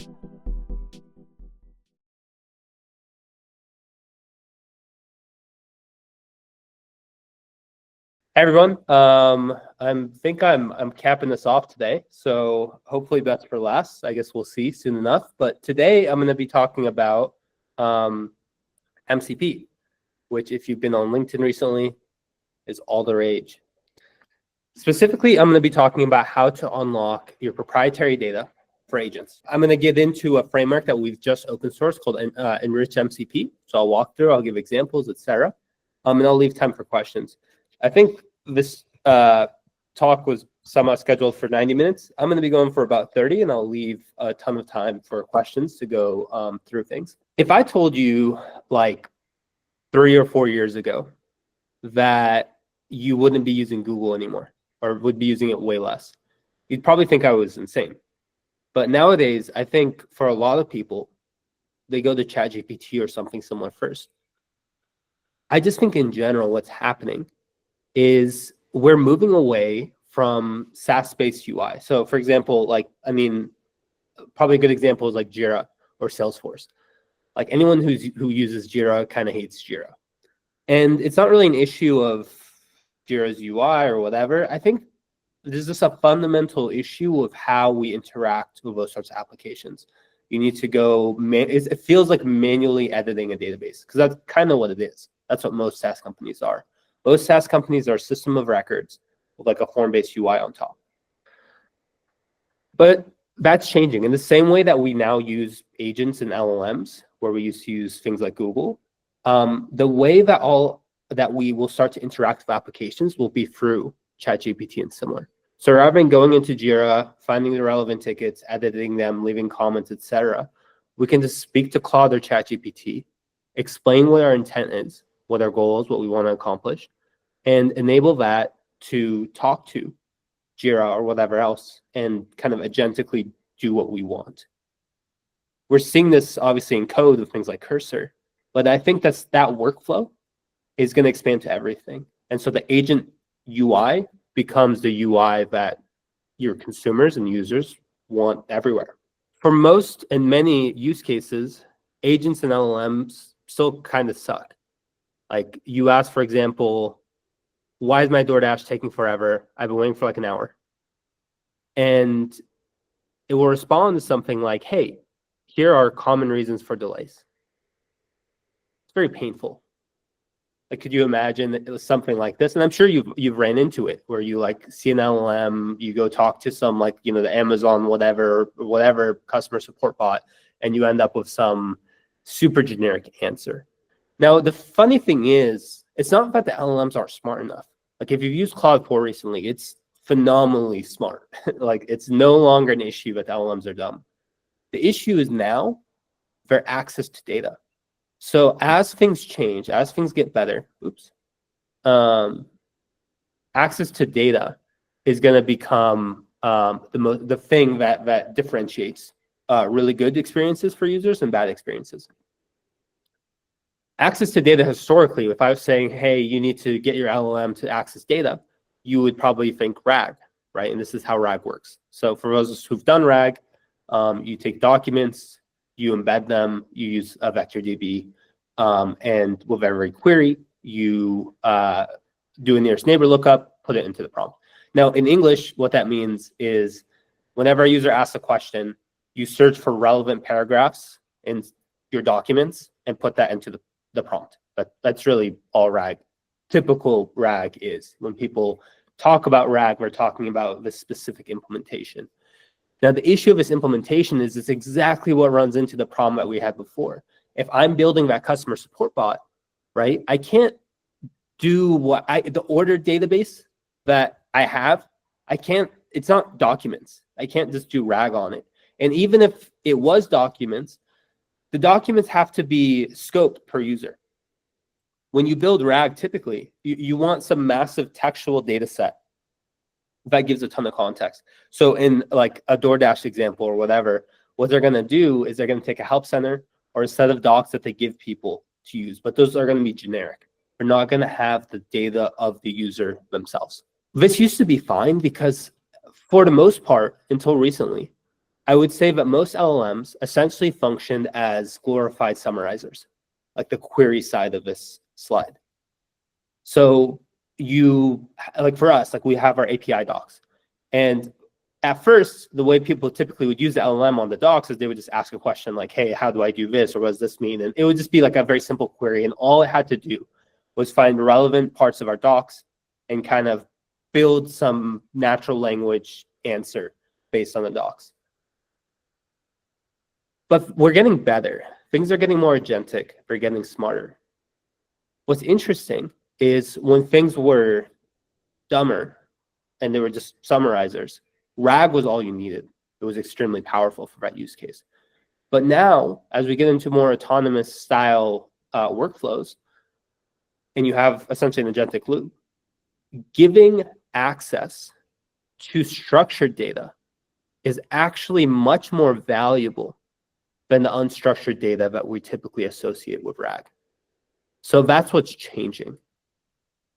Hey everyone, I'm capping this off today, so hopefully best for last. I guess we'll see soon enough. But today I'm going to be talking about MCP, which if you've been on LinkedIn recently, is all the rage. Specifically, I'm going to be talking about how to unlock your proprietary data for agents. I'm going to get into a framework that we've just open sourced called Enrich MCP. So I'll walk through, I'll give examples, etc. And I'll leave time for questions. I think this talk was somewhat scheduled for 90 minutes. I'm going to be going for about 30, and I'll leave a ton of time for questions to go through things. If I told you like 3 or 4 years ago that you wouldn't be using Google anymore, or would be using it way less, you'd probably think I was insane. But nowadays, I think for a lot of people, they go to ChatGPT or something similar first. I just think in general, what's happening is we're moving away from SaaS-based UI. So for example, probably a good example is like Jira or Salesforce. Like anyone who uses Jira kind of hates Jira. And it's not really an issue of Jira's UI or whatever. I think there's just a fundamental issue of how we interact with those sorts of applications. You need to go, it feels like manually editing a database, because that's kind of what it is. That's what most SaaS companies are. Most SaaS companies are a system of records with like a form-based UI on top. But that's changing. In the same way that we now use agents and LLMs, where we used to use things like Google, the way that we will start to interact with applications will be through ChatGPT and similar. So rather than going into Jira, finding the relevant tickets, editing them, leaving comments, etc., we can just speak to Claude or ChatGPT, explain what our intent is, what our goal is, what we want to accomplish, and enable that to talk to Jira or whatever else and kind of agentically do what we want. We're seeing this obviously in code with things like Cursor, but I think that workflow is going to expand to everything. And so the agent UI becomes the UI that your consumers and users want everywhere. For most and many use cases, agents and LLMs still kind of suck. Like you ask, for example, why is my DoorDash taking forever? I've been waiting for like an hour. And it will respond to something like, hey, here are common reasons for delays. It's very painful. Like, could you imagine that it was something like this? And I'm sure you've ran into it where you like see an LLM, you go talk to some like, the Amazon, whatever customer support bot, and you end up with some super generic answer. Now, the funny thing is, it's not that the LLMs aren't smart enough. Like if you've used Claude 4 recently, it's phenomenally smart. Like it's no longer an issue that the LLMs are dumb. The issue is now their access to data. So as things change, as things get better, access to data is going to become the thing that differentiates really good experiences for users and bad experiences. Access to data historically, if I was saying, hey, you need to get your LLM to access data, you would probably think RAG, right? And this is how RAG works. So for those who've done RAG, you take documents, you embed them, you use a vector DB, and with every query, you do a nearest neighbor lookup, put it into the prompt. Now, in English, what that means is whenever a user asks a question, you search for relevant paragraphs in your documents and put that into the prompt. But that's really all RAG. Typical RAG is. When people talk about RAG, we're talking about the specific implementation. Now, the issue of this implementation is it's exactly what runs into the problem that we had before. If I'm building that customer support bot, right, I can't do the ordered database that I have. It's not documents. I can't just do RAG on it. And even if it was documents, the documents have to be scoped per user. When you build RAG, typically, you want some massive textual data set that gives a ton of context. So in like a DoorDash example or whatever, what they're going to do is they're going to take a help center or a set of docs that they give people to use, but those are going to be generic. They're not going to have the data of the user themselves. This used to be fine because for the most part, until recently, I would say that most LLMs essentially functioned as glorified summarizers, like the query side of this slide. So like for us, like we have our API docs. And at first, the way people typically would use the LLM on the docs is they would just ask a question like, hey, how do I do this? Or what does this mean? And it would just be like a very simple query. And all it had to do was find relevant parts of our docs and kind of build some natural language answer based on the docs. But we're getting better. Things are getting more agentic. They're getting smarter. What's interesting is when things were dumber and they were just summarizers, RAG was all you needed. It was extremely powerful for that use case. But now, as we get into more autonomous style workflows, and you have essentially an agentic loop, giving access to structured data is actually much more valuable than the unstructured data that we typically associate with RAG. So that's what's changing.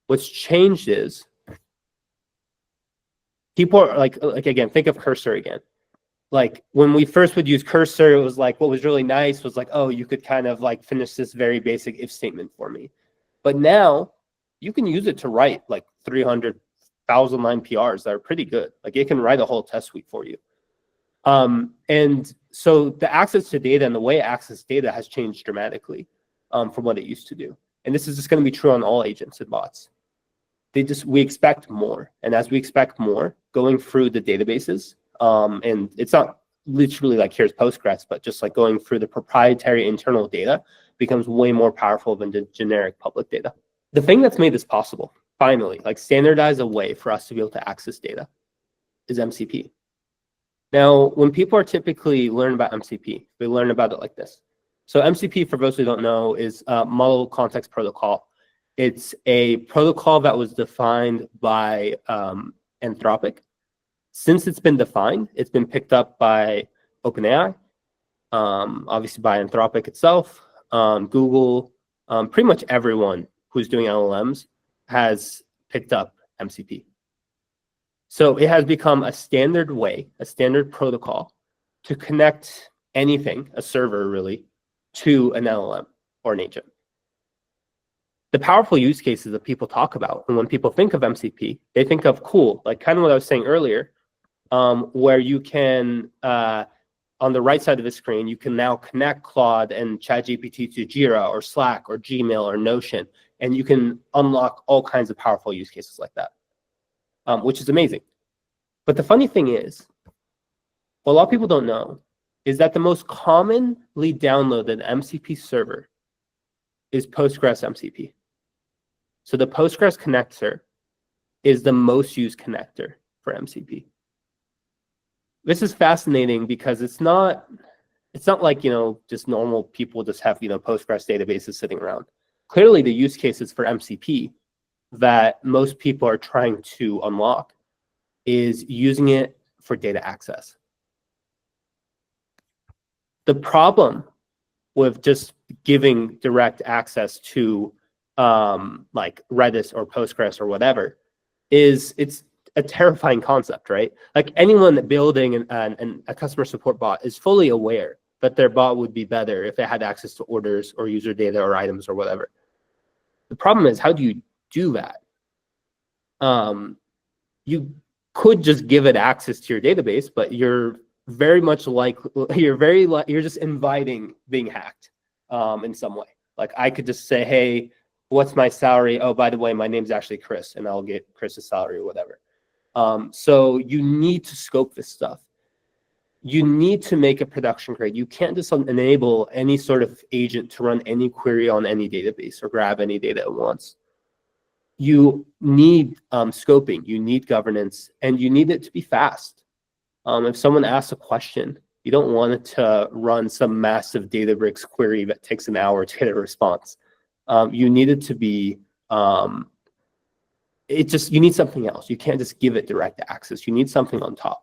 What's changed is people are like again, think of Cursor again. Like when we first would use Cursor, it was like what was really nice was like, oh, you could kind of like finish this very basic if statement for me. But now you can use it to write like 300,000 line PRs that are pretty good. Like it can write a whole test suite for you. And so the access to data and the way access data has changed dramatically from what it used to do. And this is just going to be true on all agents and bots. We expect more. And as we expect more, going through the databases, and it's not literally like here's Postgres, but just like going through the proprietary internal data becomes way more powerful than the generic public data. The thing that's made this possible, finally, like standardize a way for us to be able to access data is MCP. Now, when people are typically learn about MCP, they learn about it like this. So MCP, for those who don't know, is a Model Context Protocol. It's a protocol that was defined by Anthropic. Since it's been defined, it's been picked up by OpenAI, obviously by Anthropic itself, Google, pretty much everyone who's doing LLMs has picked up MCP. So it has become a standard way, a standard protocol to connect anything, a server really, to an LLM or an agent. The powerful use cases that people talk about, and when people think of MCP, they think of cool, like kind of what I was saying earlier, where you can, on the right side of the screen, you can now connect Claude and ChatGPT to Jira or Slack or Gmail or Notion, and you can unlock all kinds of powerful use cases like that, which is amazing. But the funny thing is, what a lot of people don't know is that the most commonly downloaded MCP server is Postgres MCP. So the Postgres connector is the most used connector for MCP. This is fascinating because it's not like, just normal people just have, Postgres databases sitting around. Clearly, the use cases for MCP that most people are trying to unlock is using it for data access. The problem with just giving direct access to like Redis or Postgres or whatever is it's a terrifying concept, right? Like anyone building a customer support bot is fully aware that their bot would be better if it had access to orders or user data or items or whatever. The problem is, how do you do that? You could just give it access to your database, but you're very much like you're just inviting being hacked in some way. Like I could just say, hey, what's my salary? Oh, by the way, my name's actually Chris, and I'll get Chris's salary or whatever. So you need to scope this stuff. You need to make a production grade. You can't just enable any sort of agent to run any query on any database or grab any data at once. You need scoping, you need governance, and you need it to be fast. If someone asks a question, you don't want it to run some massive Databricks query that takes an hour to get a response. You need it to be, you need something else. You can't just give it direct access. You need something on top.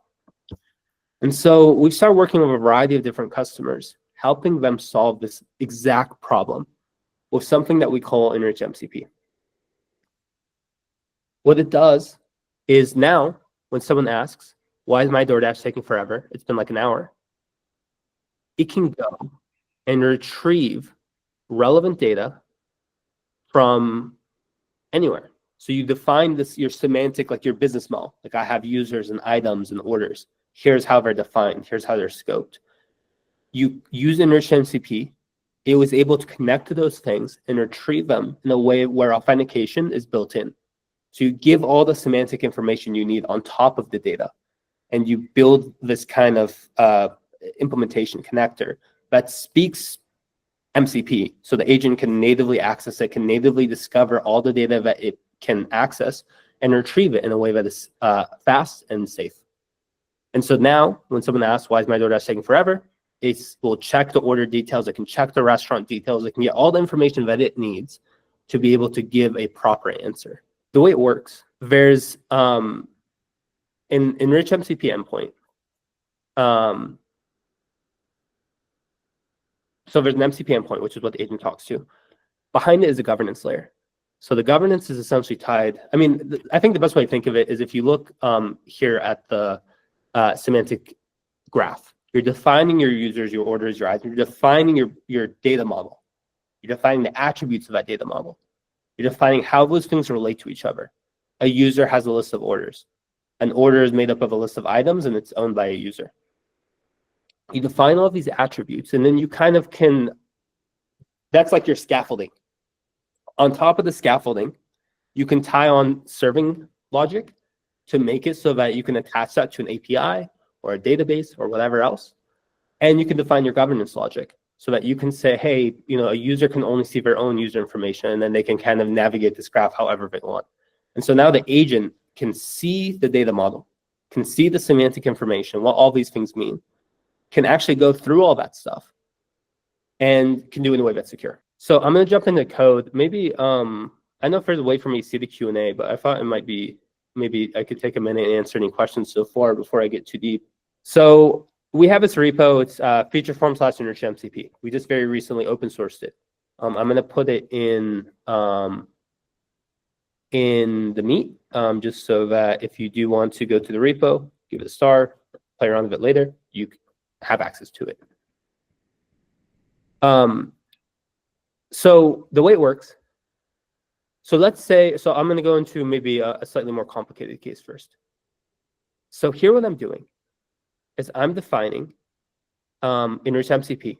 And so we started working with a variety of different customers, helping them solve this exact problem with something that we call Enrich MCP. What it does is now, when someone asks, why is my DoorDash taking forever? It's been like an hour. It can go and retrieve relevant data from anywhere. So you define this, your semantic, like your business model. Like I have users and items and orders. Here's how they're defined. Here's how they're scoped. You use enriched MCP. It was able to connect to those things and retrieve them in a way where authentication is built in. So you give all the semantic information you need on top of the data, and you build this kind of implementation connector that speaks MCP. So the agent can natively access it, can natively discover all the data that it can access and retrieve it in a way that is fast and safe. And so now when someone asks, why is my DoorDash taking forever? It will check the order details. It can check the restaurant details. It can get all the information that it needs to be able to give a proper answer. The way it works, there's an enriched MCP endpoint. So there's an MCP endpoint, which is what the agent talks to. Behind it is a governance layer. So the governance is essentially tied. I mean, I think the best way to think of it is if you look here at the semantic graph, you're defining your users, your orders, your items. You're defining your data model. You're defining the attributes of that data model. You're defining how those things relate to each other. A user has a list of orders. An order is made up of a list of items, and it's owned by a user. You define all of these attributes, and then you kind of can, that's like your scaffolding. On top of the scaffolding, you can tie on serving logic to make it so that you can attach that to an API or a database or whatever else. And you can define your governance logic so that you can say, hey, a user can only see their own user information, and then they can kind of navigate this graph however they want. And so now the agent can see the data model, can see the semantic information, what all these things mean, can actually go through all that stuff, and can do it in a way that's secure. So I'm going to jump into code. Maybe, I know if there's a way for me to see the Q&A, but I thought it might be, maybe I could take a minute and answer any questions so far before I get too deep. So we have this repo. It's Featureform / enriched MCP. We just very recently open sourced it. I'm going to put it in the meet, just so that if you do want to go to the repo, give it a star, play around with it later, you have access to it. So the way it works, so let's say, so I'm going to go into maybe a slightly more complicated case first. So here what I'm doing is I'm defining enriched MCP.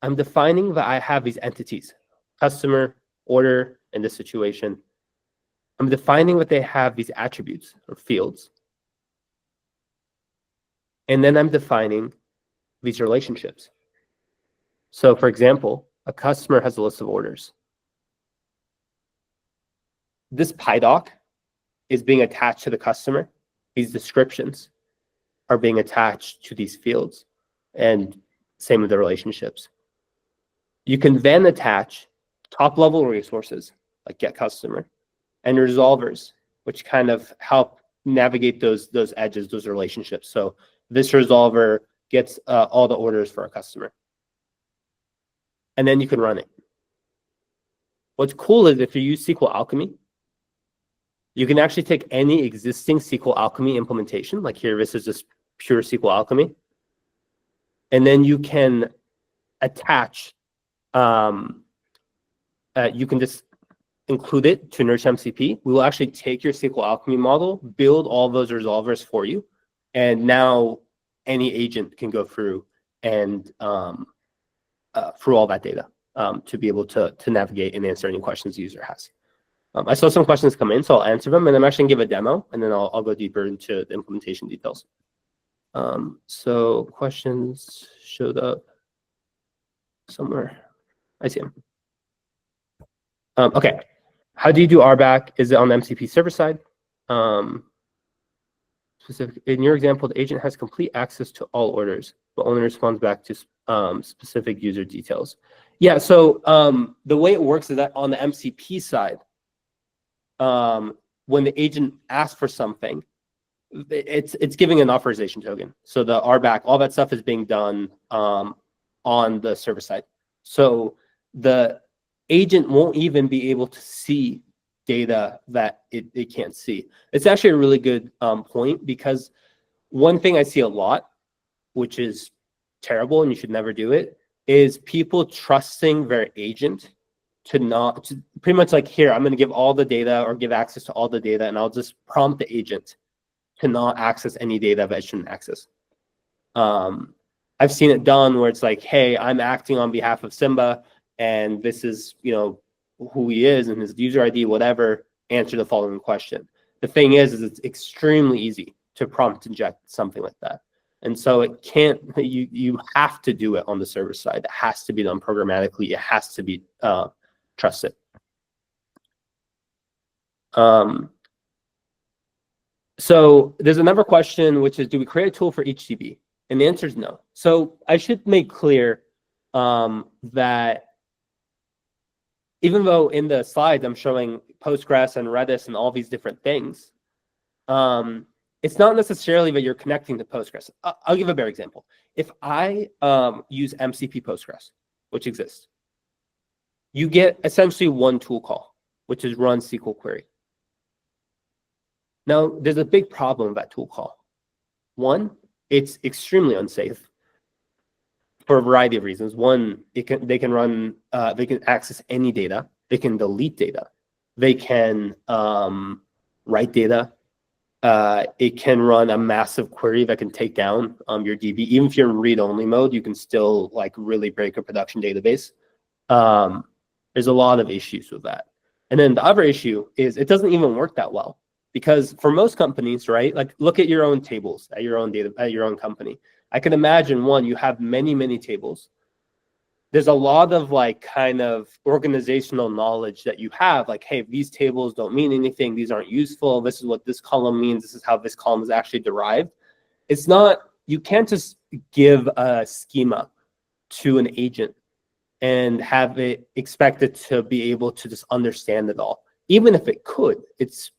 I'm defining that I have these entities, customer, order, in this situation. I'm defining that they have these attributes or fields. And then I'm defining these relationships. So for example, a customer has a list of orders. This PyDoc is being attached to the customer. These descriptions are being attached to these fields, and same with the relationships. You can then attach top-level resources like get customer and resolvers, which kind of help navigate those edges, those relationships. So this resolver gets all the orders for a customer, and then you can run it. What's cool is if you use SQL Alchemy, you can actually take any existing SQL Alchemy implementation, like here, this is just pure SQL Alchemy, and then you can attach, you can just include it to enriched MCP. We will actually take your SQL Alchemy model, build all those resolvers for you, and now any agent can go through and through all that data to be able to navigate and answer any questions the user has. I saw some questions come in, so I'll answer them, and I'm actually going to give a demo, and then I'll go deeper into the implementation details. So questions showed up somewhere. I see them. Okay. How do you do RBAC? Is it on the MCP server side? Specific, in your example, the agent has complete access to all orders, but only responds back to specific user details. Yeah, so the way it works is that on the MCP side, when the agent asks for something, it's giving an authorization token. So the RBAC, all that stuff is being done on the server side. So the agent won't even be able to see data that it can't see. It's actually a really good point, because one thing I see a lot, which is terrible and you should never do it, is people trusting their agent to pretty much like, here, I'm going to give all the data or give access to all the data, and I'll just prompt the agent to not access any data that it shouldn't access. I've seen it done where it's like, hey, I'm acting on behalf of Simba, and this is, you know, who he is and his user ID, whatever, answer the following question. The thing is it's extremely easy to prompt inject something like that. And so it can't, you have to do it on the server side. It has to be done programmatically. It has to be trusted. So there's another question, which is, do we create a tool for each DB? And the answer is no. So I should make clear that even though in the slides I'm showing Postgres and Redis and all these different things, it's not necessarily that you're connecting to Postgres. I'll give a better example. If I use MCP Postgres, which exists, you get essentially one tool call, which is run SQL query. Now, there's a big problem with that tool call. One, it's extremely unsafe for a variety of reasons. One, they can access any data. They can delete data. They can write data. It can run a massive query that can take down your DB. Even if you're in read-only mode, you can still like really break a production database. There's a lot of issues with that. And then the other issue is it doesn't even work that well, because for most companies, right? Like, look at your own tables at your own data at your own company. I can imagine, one, you have many tables. There's a lot of like kind of organizational knowledge that you have, like, hey, these tables don't mean anything. These aren't useful. This is what this column means. This is how this column is actually derived. It's not, you can't just give a schema to an agent and have it expected to be able to just understand it all. Even if it could, it's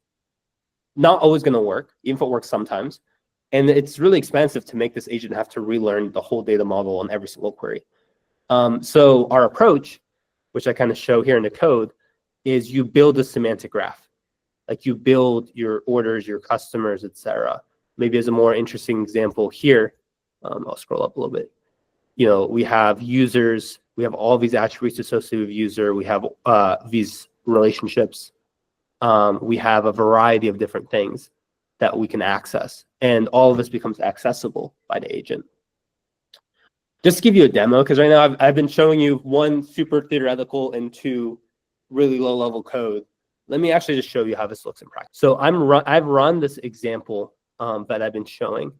not always going to work, even if it works sometimes. And it's really expensive to make this agent have to relearn the whole data model on every single query. So our approach, which I kind of show here in the code, is you build a semantic graph. Like, you build your orders, your customers, etc. Maybe as a more interesting example here, I'll scroll up a little bit. You know, we have users, we have all these attributes associated with user, we have these relationships, we have a variety of different things that we can access, and all of this becomes accessible by the agent. Just to give you a demo, because right now I've been showing you one super theoretical and two really low-level code. Let me actually just show you how this looks in practice. So I've run this example that I've been showing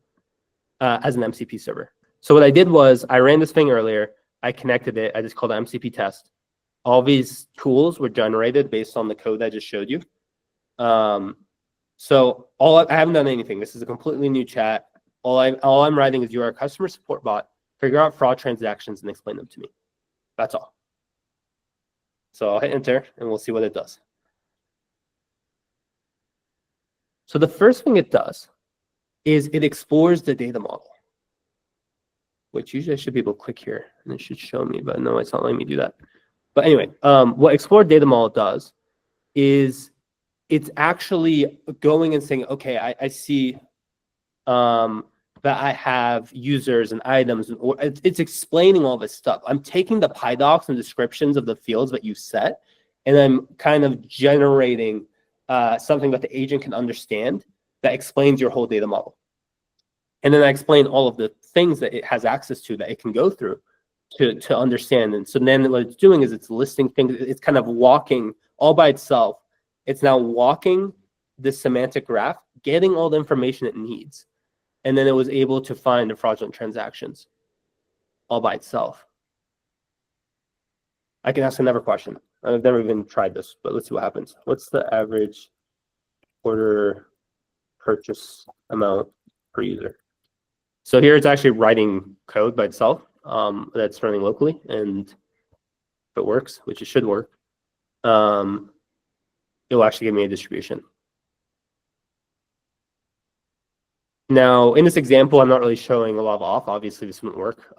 as an MCP server. So what I did was I ran this thing earlier. I connected it. I just called it MCP test. All these tools were generated based on the code I just showed you. So I haven't done anything. This is a completely new chat. All I'm writing is, you are a customer support bot. Figure out fraud transactions and explain them to me. That's all. So I'll hit enter and we'll see what it does. So the first thing it does is it explores the data model, which usually I should be able to click here and it should show me, but no, it's not letting me do that. But anyway, what explore data model does is it's actually going and saying, okay, I see that I have users and items, and it's explaining all this stuff. I'm taking the PyDocs and descriptions of the fields that you set, and I'm kind of generating something that the agent can understand that explains your whole data model. And then I explain all of the things that it has access to that it can go through to understand. And so then what it's doing is it's listing things. It's kind of walking all by itself. It's now walking this semantic graph, getting all the information it needs. And then it was able to find the fraudulent transactions all by itself. I can ask another question. I've never even tried this, but let's see what happens. What's the average order purchase amount per user? So here it's actually writing code by itself that's running locally. And if it works, which it should work, it will actually give me a distribution. Now, in this example, I'm not really showing a lot of auth. Obviously, this wouldn't work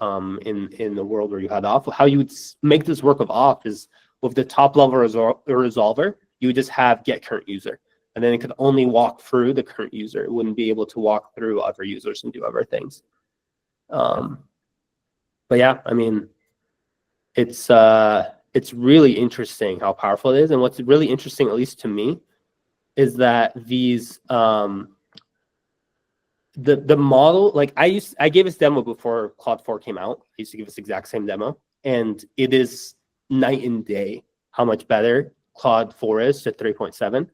in the world where you had auth. How you would make this work of auth is with the top level resolver, you would just have get current user. and then it could only walk through the current user. It wouldn't be able to walk through other users and do other things. But yeah, I mean, it's really interesting how powerful it is. And what's really interesting, at least to me, is that these the model, like I gave this demo before Claude 4 came out. I used to give this exact same demo, and it is night and day how much better Claude 4 is to 3.7.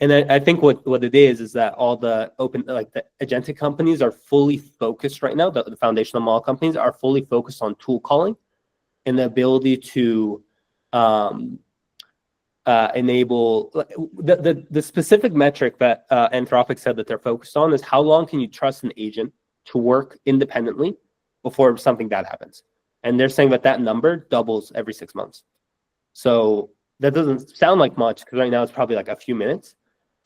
And I think what it is that all the open, like the agentic companies are fully focused right now. The foundational model companies are fully focused on tool calling and the ability to enable the specific metric that Anthropic said that they're focused on is how long can you trust an agent to work independently before something bad happens. And they're saying that number doubles every 6 months. So that doesn't sound like much because right now it's probably like a few minutes.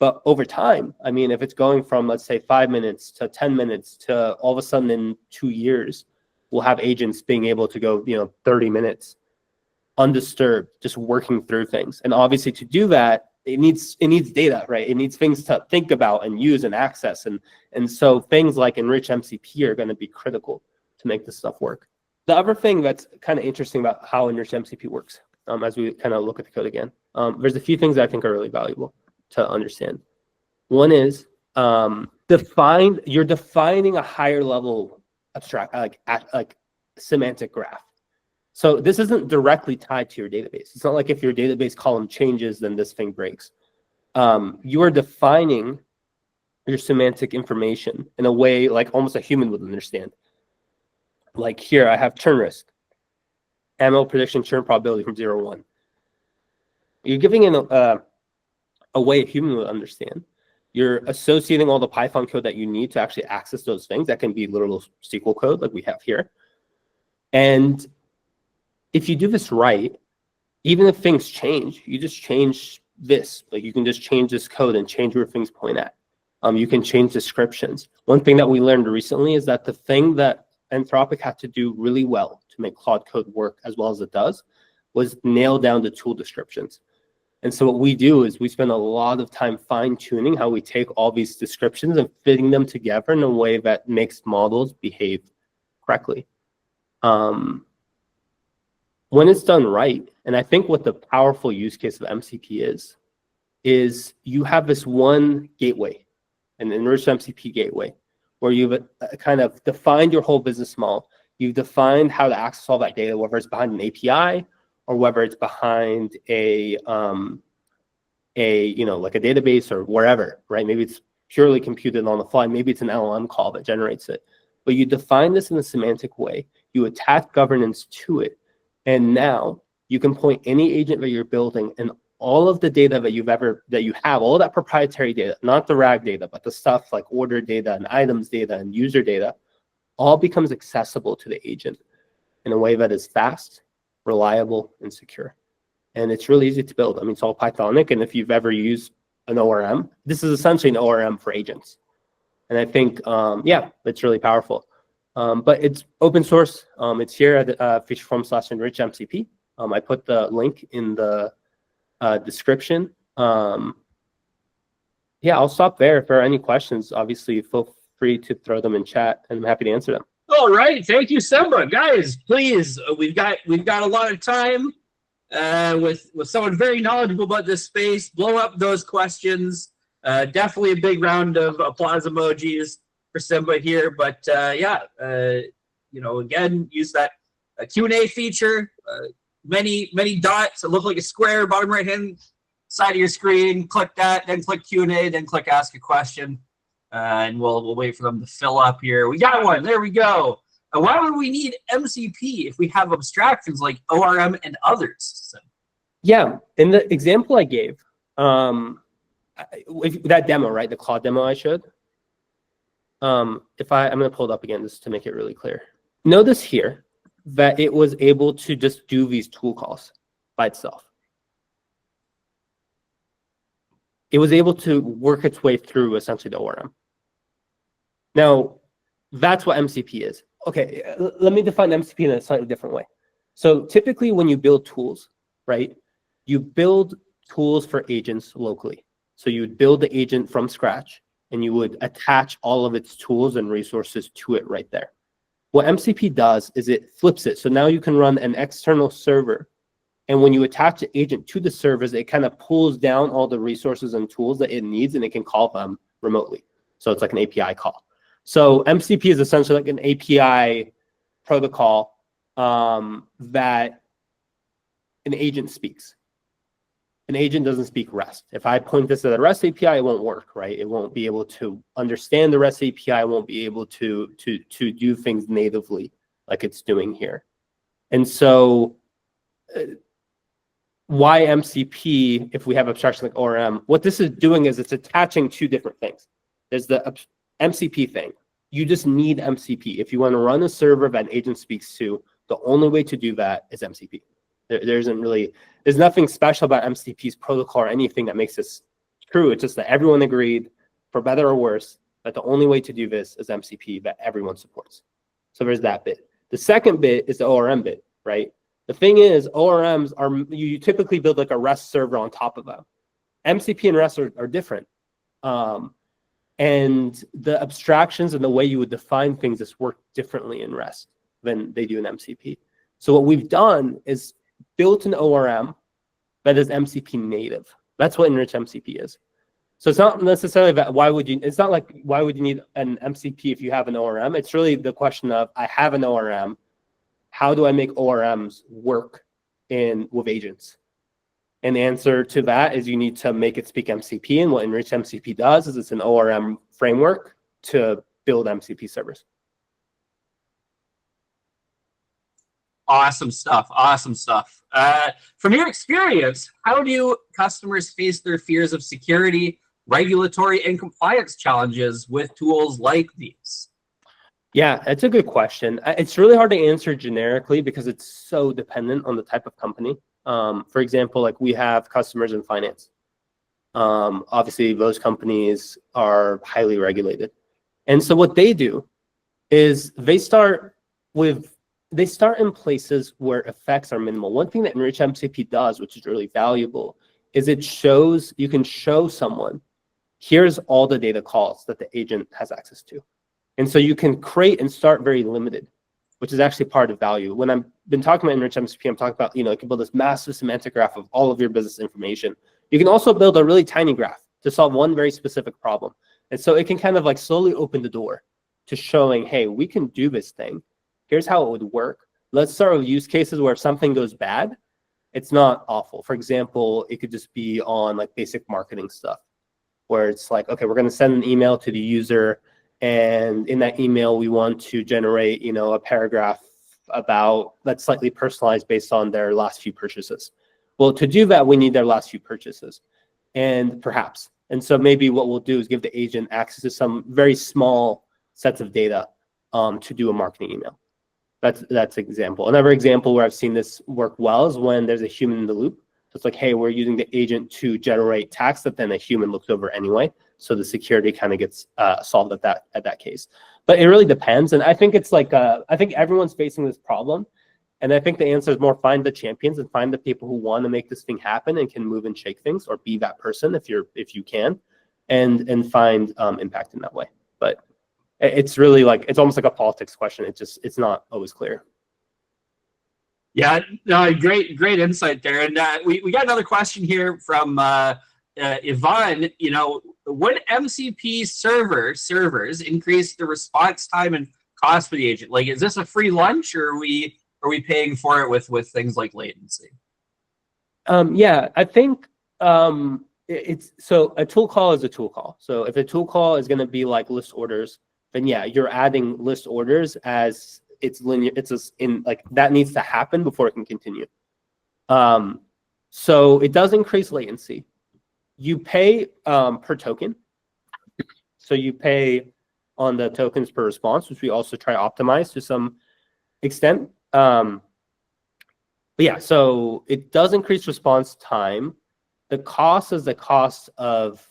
But over time, I mean, if it's going from, let's say, 5 minutes to 10 minutes to all of a sudden in 2 years, we'll have agents being able to go, 30 minutes undisturbed, just working through things. And obviously to do that, it needs data, right? It needs things to think about and use and access. And so things like enrich MCP are going to be critical to make this stuff work. The other thing that's kind of interesting about how enrich MCP works, as we kind of look at the code again, there's a few things that I think are really valuable to understand. One is you're defining a higher level abstract, like semantic graph. So this isn't directly tied to your database. It's not like if your database column changes, then this thing breaks. You are defining your semantic information in a way like almost a human would understand. Like here, I have churn risk, ML prediction churn probability from 0 to 1. You're giving in a way a human would understand. You're associating all the Python code that you need to actually access those things. That can be literal SQL code like we have here. And if you do this right, even if things change, you just change this. Like you can just change this code and change where things point at. You can change descriptions. One thing that we learned recently is that the thing that Anthropic had to do really well to make Claude Code work as well as it does was nail down the tool descriptions. And so what we do is we spend a lot of time fine-tuning how we take all these descriptions and fitting them together in a way that makes models behave correctly. When it's done right, and I think what the powerful use case of MCP is you have this one gateway, an enriched MCP gateway, where you've kind of defined your whole business model. You've defined how to access all that data, whether it's behind an API or whether it's behind a like a database or wherever, right? Maybe it's purely computed on the fly. Maybe it's an LLM call that generates it. But you define this in a semantic way. You attach governance to it. And now you can point any agent that you're building and all of the data that you have, all that proprietary data, not the RAG data, but the stuff like order data and items data and user data, all becomes accessible to the agent in a way that is fast, reliable, and secure. And it's really easy to build. I mean, it's all Pythonic. And if you've ever used an ORM, this is essentially an ORM for agents. And I think, yeah, it's really powerful. But it's open source. It's here at Featureform/enrichmcp. I put the link in the description. Yeah, I'll stop there. If there are any questions, obviously feel free to throw them in chat, and I'm happy to answer them. All right, thank you, Simba. Guys, please, we've got a lot of time with someone very knowledgeable about this space. Blow up those questions. Definitely a big round of applause emojis for Simba here. But yeah, again, use that Q&A feature. Many dots that look like a square, bottom right hand side of your screen. Click that, then click Q&A, then click Ask a Question. And we'll wait for them to fill up here. We got one. There we go. Why would we need MCP if we have abstractions like ORM and others? So. Yeah, in the example I gave, that demo, right, the Claude demo I showed, I'm going to pull it up again just to make it really clear. Notice here that it was able to just do these tool calls by itself. It was able to work its way through essentially the ORM. Now, that's what MCP is. Okay, let me define MCP in a slightly different way. So typically when you build tools, right, you build tools for agents locally. So you would build the agent from scratch, and you would attach all of its tools and resources to it right there. What MCP does is it flips it. So now you can run an external server. And when you attach the agent to the servers, it kind of pulls down all the resources and tools that it needs, and it can call them remotely. So it's like an API call. So MCP is essentially like an API protocol that an agent speaks. An agent doesn't speak REST. If I point this at a REST API, it won't work, right? It won't be able to understand the REST API. It won't be able to do things natively like it's doing here. And so why MCP, if we have abstraction like ORM, what this is doing is it's attaching two different things. There's the MCP thing. You just need MCP. If you want to run a server that an agent speaks to, the only way to do that is MCP. There's nothing special about MCP's protocol or anything that makes this true. It's just that everyone agreed, for better or worse, that the only way to do this is MCP that everyone supports. So there's that bit. The second bit is the ORM bit, right? The thing is, ORMs are, you typically build like a REST server on top of them. MCP and REST are different. And the abstractions and the way you would define things just work differently in REST than they do in MCP. So what we've done is built an ORM that is MCP native. That's what enrich MCP is. So it's not necessarily that it's not like why would you need an MCP if you have an ORM? It's really the question of, I have an ORM. How do I make ORMs work with agents? And the answer to that is you need to make it speak MCP. And what enrich MCP does is it's an ORM framework to build MCP servers. Awesome stuff. Awesome stuff. From your experience, how do customers face their fears of security, regulatory, and compliance challenges with tools like these? Yeah, it's a good question. It's really hard to answer generically because it's so dependent on the type of company. For example, like we have customers in finance. Obviously, those companies are highly regulated. And so what they do is they start in places where effects are minimal. One thing that Enrich MCP does, which is really valuable, is you can show someone, here's all the data calls that the agent has access to. And so you can create and start very limited, which is actually part of value. When I've been talking about Enrich MCP, I'm talking about, you can build this massive semantic graph of all of your business information. You can also build a really tiny graph to solve one very specific problem. And so it can kind of like slowly open the door to showing, hey, we can do this thing. Here's how it would work. Let's start with use cases where if something goes bad, it's not awful. For example, it could just be on like basic marketing stuff where it's like, okay, we're going to send an email to the user. And in that email, we want to generate, a paragraph that's slightly personalized based on their last few purchases. Well, to do that, we need their last few purchases, and so maybe what we'll do is give the agent access to some very small sets of data to do a marketing email. That's an example. Another example where I've seen this work well is when there's a human in the loop. So it's like, hey, we're using the agent to generate text that then a human looks over anyway. So the security kind of gets solved at that case. But it really depends. And I think it's like, I think everyone's facing this problem. And I think the answer is more find the champions and find the people who want to make this thing happen and can move and shake things, or be that person if you can, and find impact in that way. But it's really like, it's almost like a politics question. It's not always clear. Yeah, no, great insight there. And we got another question here from Yvonne. Would MCP servers increase the response time and cost for the agent? Like, is this a free lunch, or are we paying for it with things like latency? Yeah, I think so a tool call is a tool call. So if a tool call is going to be like list orders, then yeah, you're adding list orders as it's linear. That needs to happen before it can continue. So it does increase latency. You pay per token. So you pay on the tokens per response, which we also try to optimize to some extent. But yeah, so it does increase response time. The cost is the cost of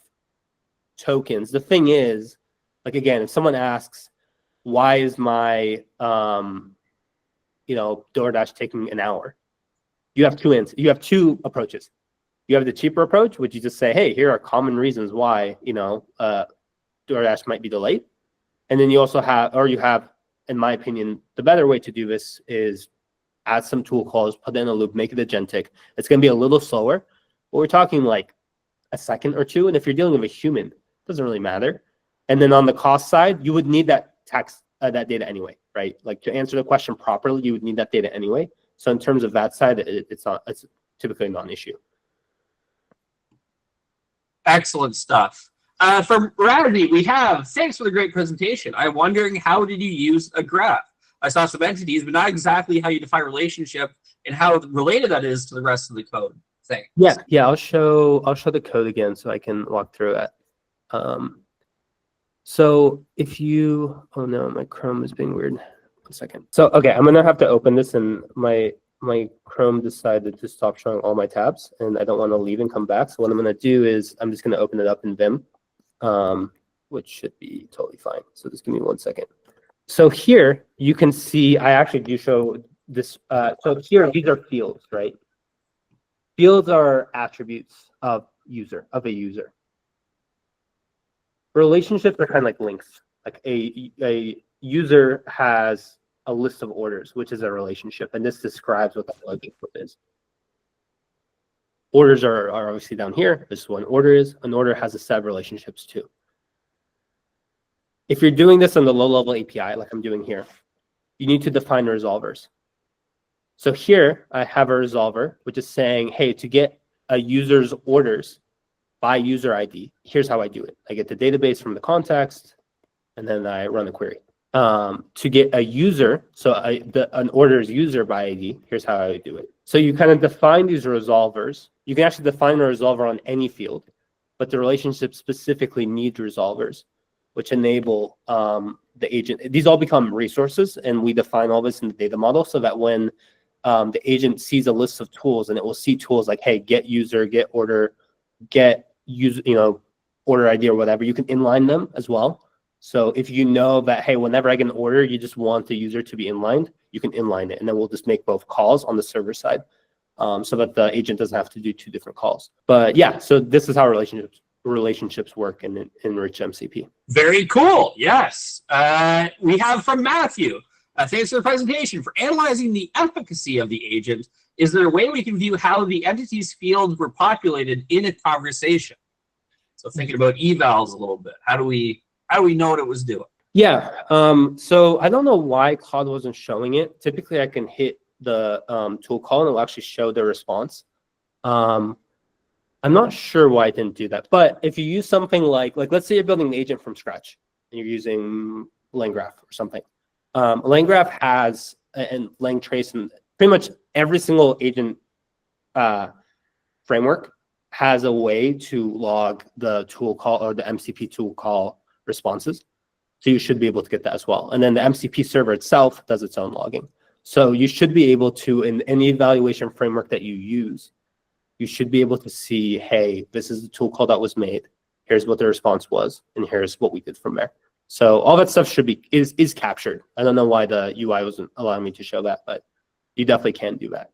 tokens. The thing is, like, again, if someone asks, why is my DoorDash taking an hour? You have two approaches. You have the cheaper approach, which you just say, hey, here are common reasons why, DoorDash might be delayed. And then you also have, in my opinion, the better way to do this is add some tool calls, put it in a loop, make it agentic. It's going to be a little slower, but we're talking like a second or two. And if you're dealing with a human, it doesn't really matter. And then on the cost side, you would need that that data anyway, right? Like to answer the question properly, you would need that data anyway. So in terms of that side, it's typically not an issue. Excellent stuff. From Raddy, we have, thanks for the great presentation. I'm wondering, how did you use a graph? I saw some entities, but not exactly how you define relationship and how related that is to the rest of the code. Thanks. Yeah. I'll show the code again so I can walk through it. So if you, oh no, my Chrome is being weird. 1 second. So okay, I'm gonna have to open this, and my Chrome decided to stop showing all my tabs, and I don't want to leave and come back. So what I'm gonna do is I'm just gonna open it up in Vim, which should be totally fine. So just give me 1 second. So here you can see, I actually do show this. So here, these are fields, right? Fields are attributes of a user. Relationships are kind of like links. Like a user has a list of orders, which is a relationship, and this describes what the logic is. Orders are obviously down here. This is what an order is. An order has a set of relationships too. If you're doing this on the low-level API, like I'm doing here, you need to define resolvers. So here I have a resolver, which is saying, hey, to get a user's orders by user ID, here's how I do it. I get the database from the context, and then I run the query. To get a user, so an order's user by ID, here's how I do it. So you kind of define these resolvers. You can actually define a resolver on any field, but the relationship specifically needs resolvers, which enable the agent. These all become resources, and we define all this in the data model so that when the agent sees a list of tools, and it will see tools like, hey, get user, get order, get user, order ID or whatever, you can inline them as well. So if you know that, hey, whenever I get an order, you just want the user to be inlined, you can inline it, and then we'll just make both calls on the server side, so that the agent doesn't have to do 2 different calls. But yeah, so this is how relationships work in Enrich MCP. Very cool. Yes. We have from Matthew. Thanks for the presentation. For analyzing the efficacy of the agent, is there a way we can view how the entities fields were populated in a conversation? So thinking about evals a little bit, how do we know what it was doing? Yeah. So I don't know why Claude wasn't showing it. Typically, I can hit the tool call and it'll actually show the response. I'm not sure why I didn't do that. But if you use something like let's say you're building an agent from scratch and you're using LangGraph or something. LangGraph has and LangTrace, and pretty much every single agent framework has a way to log the tool call or the MCP tool call responses. So you should be able to get that as well. And then the MCP server itself does its own logging. So you should be able to, in any evaluation framework that you use, you should be able to see, hey, this is the tool call that was made. Here's what the response was, and here's what we did from there. So all that stuff is captured. I don't know why the UI wasn't allowing me to show that, but you definitely can do that.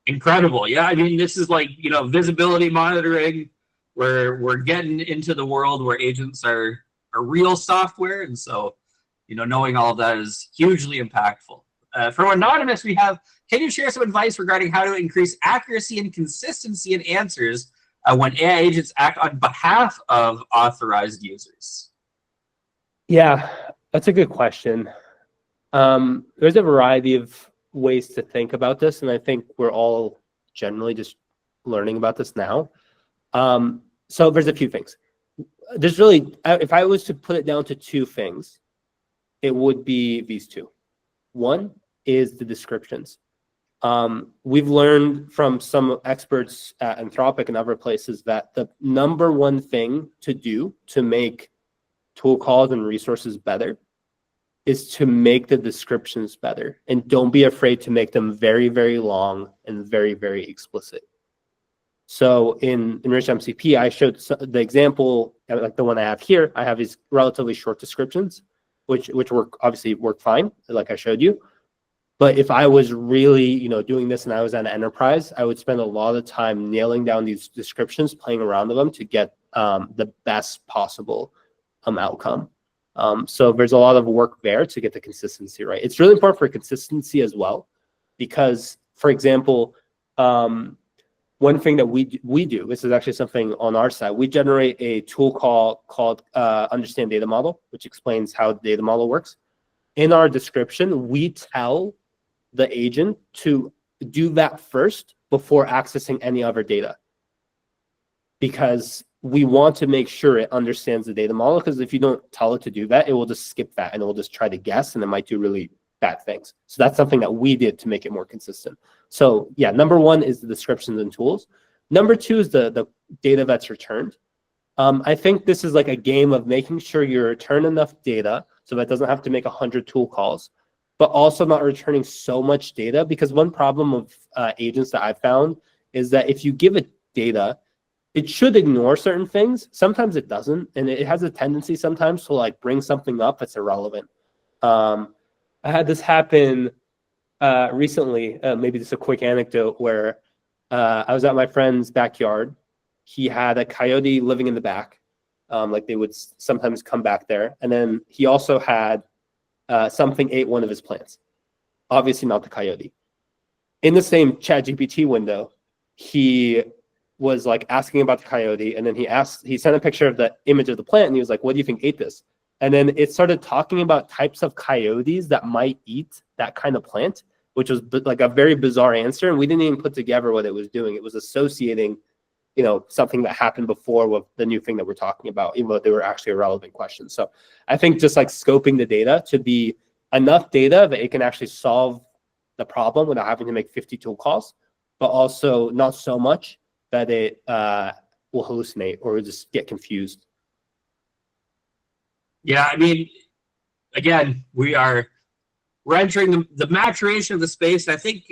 Incredible. Yeah, I mean, this is like, visibility monitoring, where we're getting into the world where agents are real software. And so, knowing all of that is hugely impactful. From Anonymous, we have, can you share some advice regarding how to increase accuracy and consistency in answers when AI agents act on behalf of authorized users? Yeah, that's a good question. There's a variety of ways to think about this, and I think we're all generally just learning about this now. So there's a few things. There's really, if I was to put it down to 2 things, it would be these 2. One is the descriptions. We've learned from some experts at Anthropic and other places that the #1 thing to do to make tool calls and resources better is to make the descriptions better. And don't be afraid to make them very, very long and very, very explicit. So in Enrich MCP, I showed the example, like the one I have here. I have these relatively short descriptions, which obviously work fine, like I showed you. But if I was really, doing this and I was at an enterprise, I would spend a lot of time nailing down these descriptions, playing around with them to get the best possible outcome. So there's a lot of work there to get the consistency right. It's really important for consistency as well, because, for example, one thing that we do, this is actually something on our side, we generate a tool called Understand Data Model, which explains how the data model works. In our description, we tell the agent to do that first before accessing any other data, because we want to make sure it understands the data model, because if you don't tell it to do that, it will just skip that and it will just try to guess, and it might do really bad things. So that's something that we did to make it more consistent. So yeah, number one is the descriptions and tools. Number two is the data that's returned. I think this is like a game of making sure you return enough data so that it doesn't have to make 100 tool calls, but also not returning so much data, because one problem of agents that I've found is that if you give it data, it should ignore certain things. Sometimes it doesn't, and it has a tendency sometimes to like bring something up that's irrelevant. I had this happen recently, maybe just a quick anecdote, where I was at my friend's backyard. He had a coyote living in the back. Like they would sometimes come back there. And then he also had something ate one of his plants. Obviously not the coyote. In the same ChatGPT window, he was like asking about the coyote, and then he sent a picture of the image of the plant, and he was like, what do you think ate this? And then it started talking about types of coyotes that might eat that kind of plant, which was like a very bizarre answer. And we didn't even put together what it was doing. It was associating, something that happened before with the new thing that we're talking about, even though they were actually irrelevant questions. So I think just like scoping the data to be enough data that it can actually solve the problem without having to make 50 tool calls, but also not so much that it will hallucinate or just get confused. Yeah, I mean, again, we're entering the maturation of the space. I think,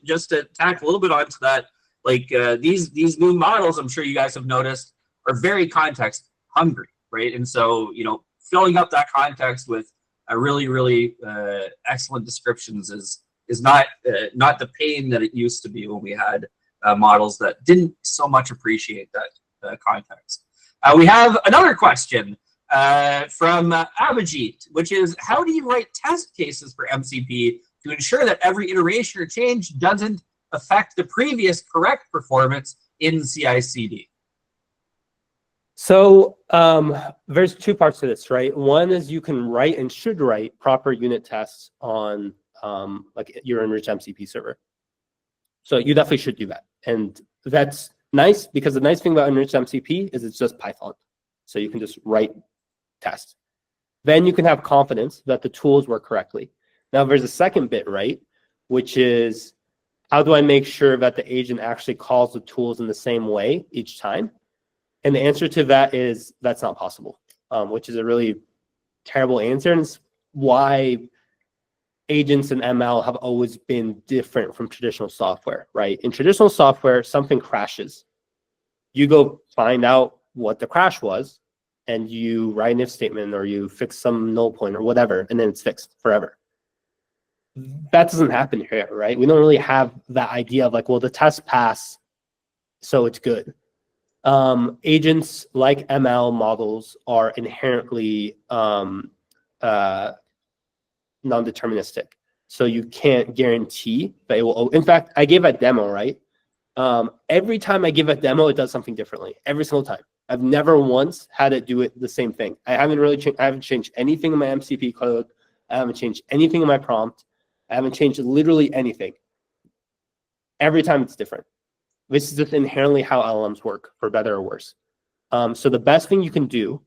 just to tack a little bit onto that, like these new models, I'm sure you guys have noticed, are very context hungry, right? And so, filling up that context with a really excellent descriptions is not the pain that it used to be when we had models that didn't so much appreciate that context. We have another question from Abhijit, which is, how do you write test cases for MCP to ensure that every iteration or change doesn't affect the previous correct performance in CI/CD? So there's two parts to this, right? One is you can write and should write proper unit tests on like your enriched MCP server. So you definitely should do that. And that's nice, because the nice thing about enriched MCP is it's just Python. So you can just write tests. Then you can have confidence that the tools work correctly. Now there's a second bit, right? Which is, how do I make sure that the agent actually calls the tools in the same way each time? And the answer to that is that's not possible, which is a really terrible answer. And it's why agents and ML have always been different from traditional software, right? In traditional software, something crashes. You go find out what the crash was, and you write an if statement, or you fix some null point or whatever, and then it's fixed forever. That doesn't happen here, right? We don't really have that idea of like, well, the test passed, so it's good. Agents like ML models are inherently non-deterministic. So you can't guarantee that it will. In fact, I gave a demo, right? Every time I give a demo, it does something differently. Every single time. I've never once had it do it the same thing. I haven't changed anything in my MCP code. I haven't changed anything in my prompt. I haven't changed literally anything. Every time it's different. This is just inherently how LLMs work, for better or worse. So the best thing you can do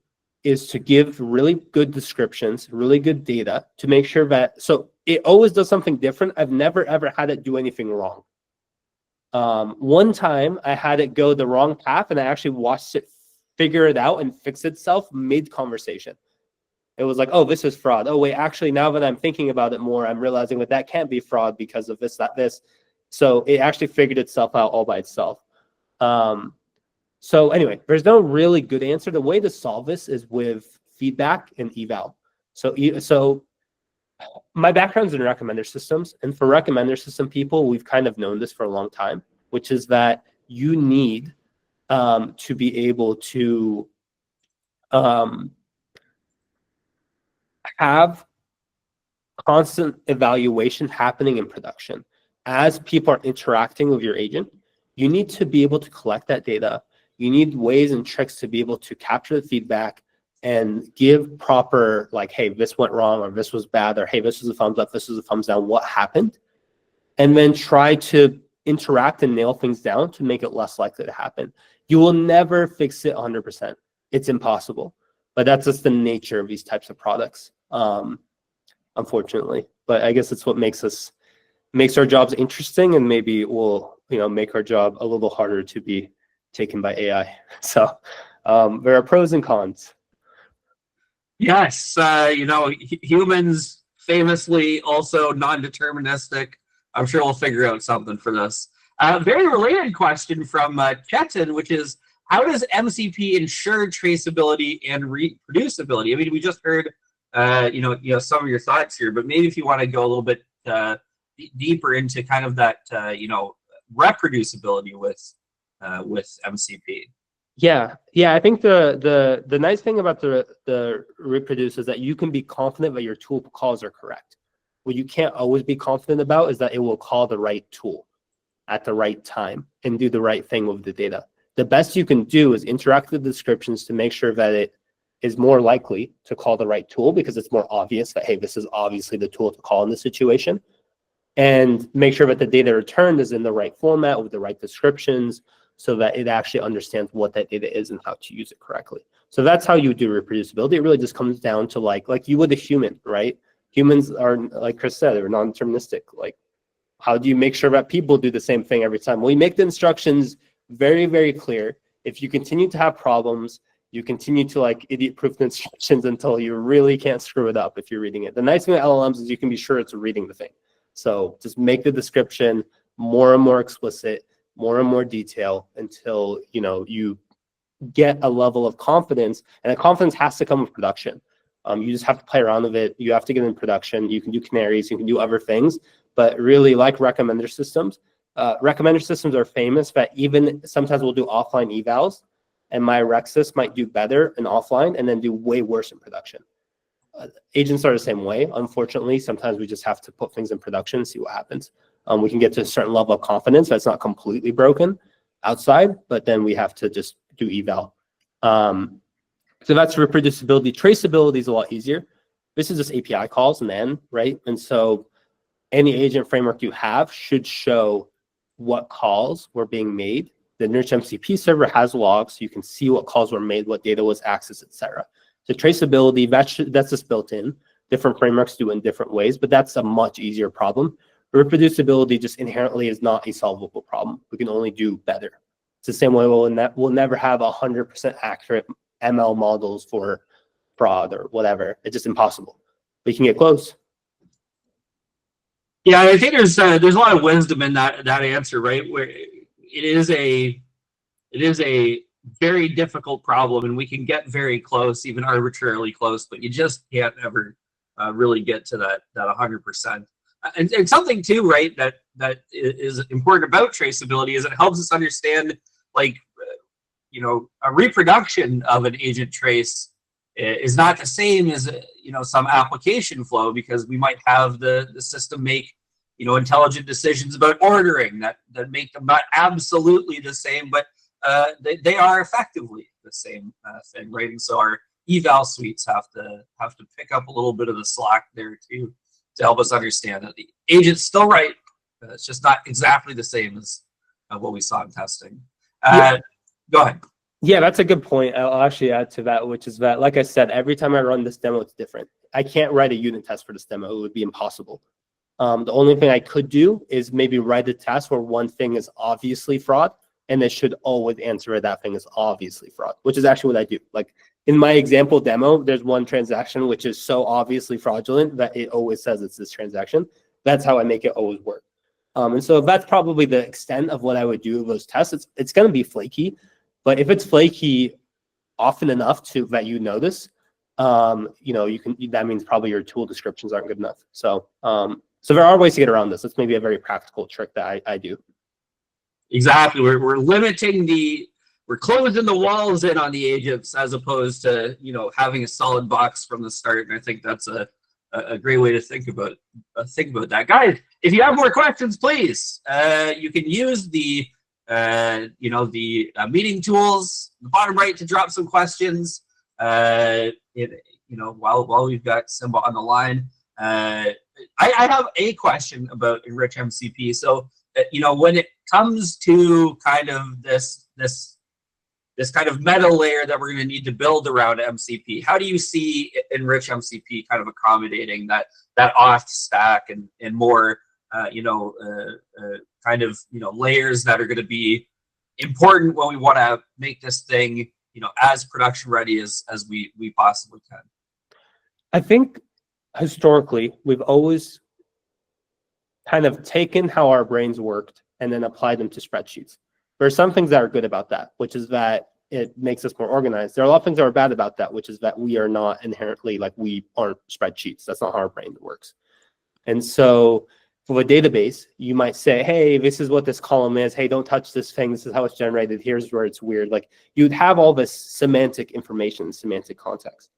is to give really good descriptions, really good data, to make sure that, so it always does something different. I've never ever had it do anything wrong. One time I had it go the wrong path, and I actually watched it figure it out and fix itself mid-conversation. It was like, oh, this is fraud. Oh, wait, actually, now that I'm thinking about it more, I'm realizing that can't be fraud because of this, that, this. So it actually figured itself out all by itself. So anyway, there's no really good answer. The way to solve this is with feedback and eval. So My background's in recommender systems, and for recommender system people, we've kind of known this for a long time, which is that you need to be able to have constant evaluation happening in production. As people are interacting with your agent, you need to be able to collect that data. You need ways and tricks to be able to capture the feedback and give proper, like, hey, this went wrong, or this was bad, or hey, this was a thumbs up, this was a thumbs down, what happened? And then try to interact and nail things down to make it less likely to happen. You will never fix it 100%. It's impossible. But that's just the nature of these types of products, unfortunately. But I guess it's what makes our jobs interesting, and maybe will, make our job a little harder to be taken by AI. So there are pros and cons. Yes, humans famously also non-deterministic. I'm sure we'll figure out something for this. Very related question from Chetan, which is, how does MCP ensure traceability and reproducibility? I mean, we just heard, some of your thoughts here, but maybe if you want to go a little bit deeper into kind of that, reproducibility with MCP. Yeah. I think the nice thing about the reproduce is that you can be confident that your tool calls are correct. What you can't always be confident about is that it will call the right tool at the right time and do the right thing with the data. The best you can do is interact with the descriptions to make sure that it is more likely to call the right tool, because it's more obvious that, hey, this is obviously the tool to call in this situation. And make sure that the data returned is in the right format with the right descriptions, so that it actually understands what that data is and how to use it correctly. So that's how you do reproducibility. It really just comes down to like you would a human, right? Humans are, like Chris said, they're non-deterministic. Like, how do you make sure that people do the same thing every time? Well, you make the instructions very, very clear. If you continue to have problems, you continue to idiot-proof the instructions until you really can't screw it up if you're reading it. The nice thing with LLMs is you can be sure it's reading the thing. So just make the description more and more explicit, more and more detail, until you get a level of confidence, and that confidence has to come with production. You just have to play around with it. You have to get in production. You can do canaries, you can do other things, but really, like recommender systems are famous that even sometimes we'll do offline evals, and my rec sys might do better in offline and then do way worse in production. Agents are the same way. Unfortunately, sometimes we just have to put things in production and see what happens. We can get to a certain level of confidence that's not completely broken outside, but then we have to just do eval. So that's reproducibility. Traceability is a lot easier. This is just API calls in the end, right? And so any agent framework you have should show what calls were being made. The Enrich MCP server has logs, so you can see what calls were made, what data was accessed, etc. So traceability, that's just built in. Different frameworks do it in different ways, but that's a much easier problem. Reproducibility just inherently is not a solvable problem. We can only do better. It's the same way we'll never have 100% accurate ML models for fraud or whatever. It's just impossible. We can get close. Yeah, I think there's a lot of wisdom in that answer, right? Where it is a very difficult problem, and we can get very close, even arbitrarily close, but you just can't ever really get to that 100%. And something too, right, that is important about traceability is it helps us understand, a reproduction of an agent trace is not the same as some application flow, because we might have the system make intelligent decisions about ordering that make them not absolutely the same, but they are effectively the same thing, right? And so our eval suites have to pick up a little bit of the slack there too, to help us understand that the agent's still right. It's just not exactly the same as what we saw in testing. Go ahead. Yeah, that's a good point. I'll actually add to that, which is that, like I said, every time I run this demo, it's different. I can't write a unit test for this demo. It would be impossible. The only thing I could do is maybe write a test where one thing is obviously fraud, and it should always answer that thing is obviously fraud, which is actually what I do. Like in my example demo, there's one transaction which is so obviously fraudulent that it always says it's this transaction. That's how I make it always work. And so that's probably the extent of what I would do with those tests. It's going to be flaky, but if it's flaky often enough that you notice, that means probably your tool descriptions aren't good enough. So there are ways to get around this. It's maybe a very practical trick that I do. Exactly. We're limiting we're closing the walls in on the agents as opposed to, having a solid box from the start. And I think that's a great way to think about that. Guys, if you have more questions, please, you can use the meeting tools, the bottom right, to drop some questions. While we've got Simba on the line, I have a question about Enrich MCP. So, when it comes to kind of this kind of meta layer that we're going to need to build around MCP, how do you see Enrich MCP kind of accommodating that auth stack and more, layers that are going to be important when we want to make this thing, as production ready as we possibly can? I think historically we've always kind of taken how our brains worked and then applied them to spreadsheets. There are some things that are good about that, which is that it makes us more organized. There are a lot of things that are bad about that, which is that we are not inherently, we aren't spreadsheets. That's not how our brain works. And so for a database, you might say, hey, this is what this column is. Hey, don't touch this thing. This is how it's generated. Here's where it's weird. You'd have all this semantic information, semantic context.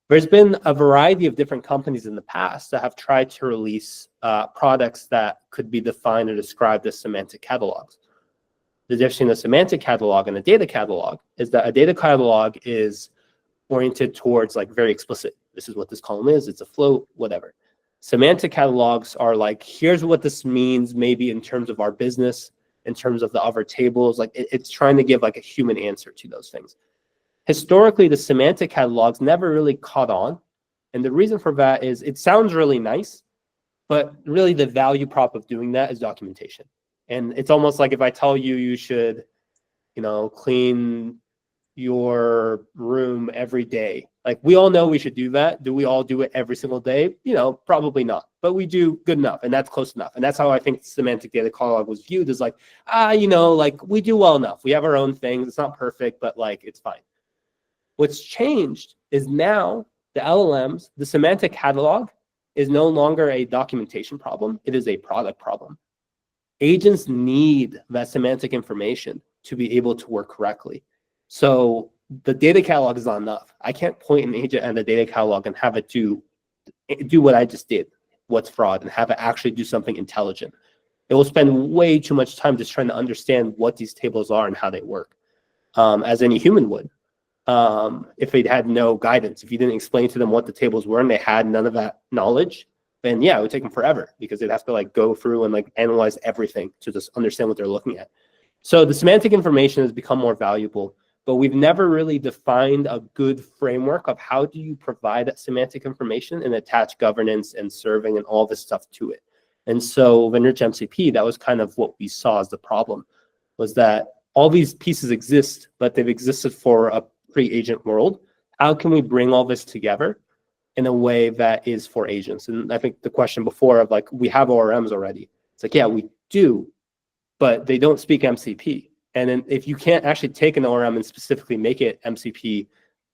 There's been a variety of different companies in the past that have tried to release products that could be defined or described as semantic catalogs. The difference between a semantic catalog and a data catalog is that a data catalog is oriented towards very explicit. This is what this column is. It's a float, whatever. Semantic catalogs are here's what this means, maybe in terms of our business, in terms of the other tables. It's trying to give a human answer to those things. Historically, the semantic catalogs never really caught on. And the reason for that is it sounds really nice, but really the value prop of doing that is documentation. And it's almost like if I tell you you should, clean your room every day. We all know we should do that. Do we all do it every single day? Probably not. But we do good enough, and that's close enough. And that's how I think semantic data catalog was viewed as we do well enough. We have our own things. It's not perfect, but it's fine. What's changed is now the LLMs, the semantic catalog, is no longer a documentation problem. It is a product problem. Agents need that semantic information to be able to work correctly. So the data catalog is not enough. I can't point an agent at the data catalog and have it do what I just did, what's fraud, and have it actually do something intelligent. It will spend way too much time just trying to understand what these tables are and how they work, as any human would. If they had no guidance, if you didn't explain to them what the tables were and they had none of that knowledge, then yeah, it would take them forever because they'd have to go through and analyze everything to just understand what they're looking at. So the semantic information has become more valuable, but we've never really defined a good framework of how do you provide that semantic information and attach governance and serving and all this stuff to it. And so with Enrich MCP, that was kind of what we saw as the problem, was that all these pieces exist, but they've existed for a pre-agent world. How can we bring all this together in a way that is for agents? And I think the question before of we have ORMs already. It's yeah, we do, but they don't speak MCP. And then if you can't actually take an ORM and specifically make it MCP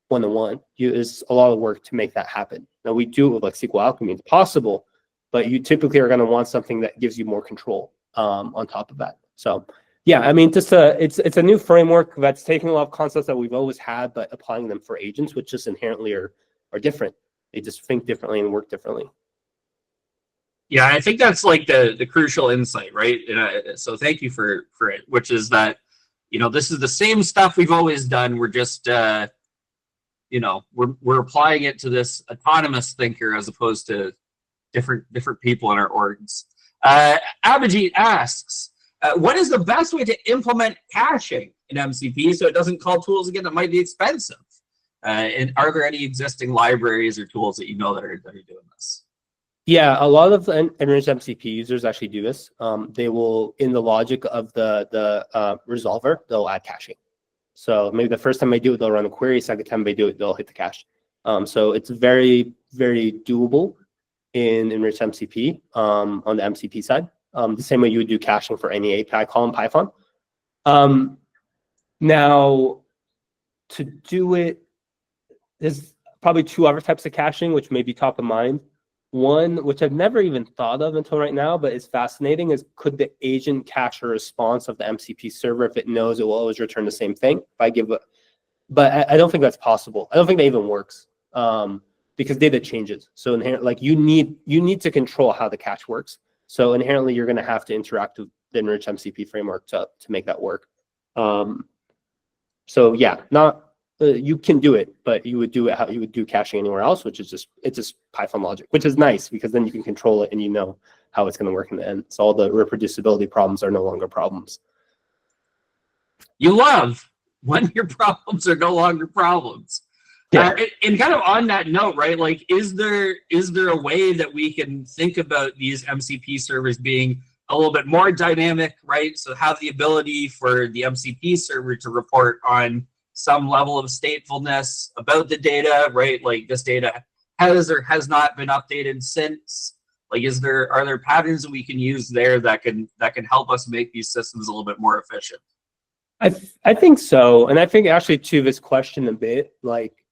one-to-one, there's a lot of work to make that happen. Now we do it with SQL Alchemy. It's possible, but you typically are going to want something that gives you more control on top of that. So yeah, I mean, it's a new framework that's taking a lot of concepts that we've always had, but applying them for agents, which just inherently are different. They just think differently and work differently. Yeah, I think that's the crucial insight, right? And so thank you for it, which is that, this is the same stuff we've always done. We're just, we're applying it to this autonomous thinker as opposed to different people in our orgs. Abhijit asks, what is the best way to implement caching in MCP so it doesn't call tools again that might be expensive? And are there any existing libraries or tools that that are doing this? Yeah, a lot of Enrich MCP users actually do this. They will, in the logic of the resolver, they'll add caching. So maybe the first time they do it, they'll run a query. Second time they do it, they'll hit the cache. So it's very, very doable in Enrich MCP on the MCP side. The same way you would do caching for any API call in Python. Now, to do it, there's probably two other types of caching, which may be top of mind. One, which I've never even thought of until right now, but is fascinating, is could the agent cache a response of the MCP server if it knows it will always return the same thing? If I give a, but I don't think that's possible. I don't think that even works because data changes. So inherently, like you need to control how the cache works. So inherently, you're going to have to interact with the enriched MCP framework to make that work. So yeah, not. You can do it, but you would do it how you would do caching anywhere else, which is just Python logic, which is nice because then you can control it and you know how it's going to work in the end. So all the reproducibility problems are no longer problems. You love when your problems are no longer problems. Yeah. And kind of on that note, right? Like, is there a way that we can think about these MCP servers being a little bit more dynamic, right? So have the ability for the MCP server to report on some level of statefulness about the data, right? Like this data has or has not been updated since. Like, are there patterns that we can use there that can help us make these systems a little bit more efficient? I think so, and I think actually to this question a bit, like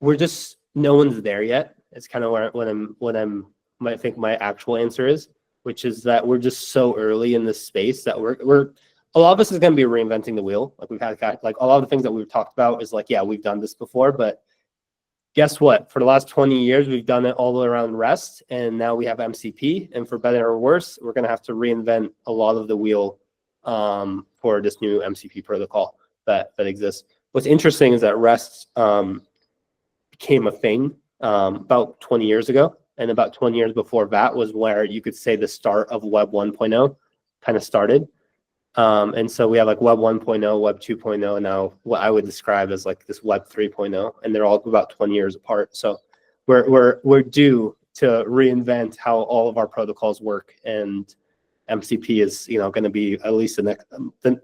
no one's there yet. It's kind of I think my actual answer is, which is that we're just so early in this space that we're a lot of this is going to be reinventing the wheel. Like we've had, like a lot of the things that we've talked about is like, yeah, we've done this before, but guess what? For the last 20 years, we've done it all around REST, and now we have MCP. And for better or worse, we're going to have to reinvent a lot of the wheel for this new MCP protocol that exists. What's interesting is that REST became a thing about 20 years ago, and about 20 years before that was where you could say the start of Web 1.0 kind of started. And so we have like Web 1.0, Web 2.0, and now what I would describe as like this Web 3.0, and they're all about 20 years apart. So we're due to reinvent how all of our protocols work, and MCP is going to be at least the next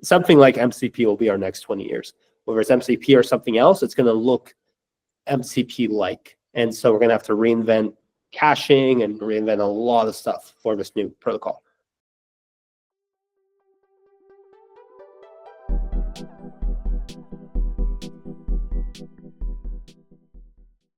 something like MCP will be our next 20 years. Whether it's MCP or something else, it's going to look MCP like, and so we're going to have to reinvent caching and reinvent a lot of stuff for this new protocol.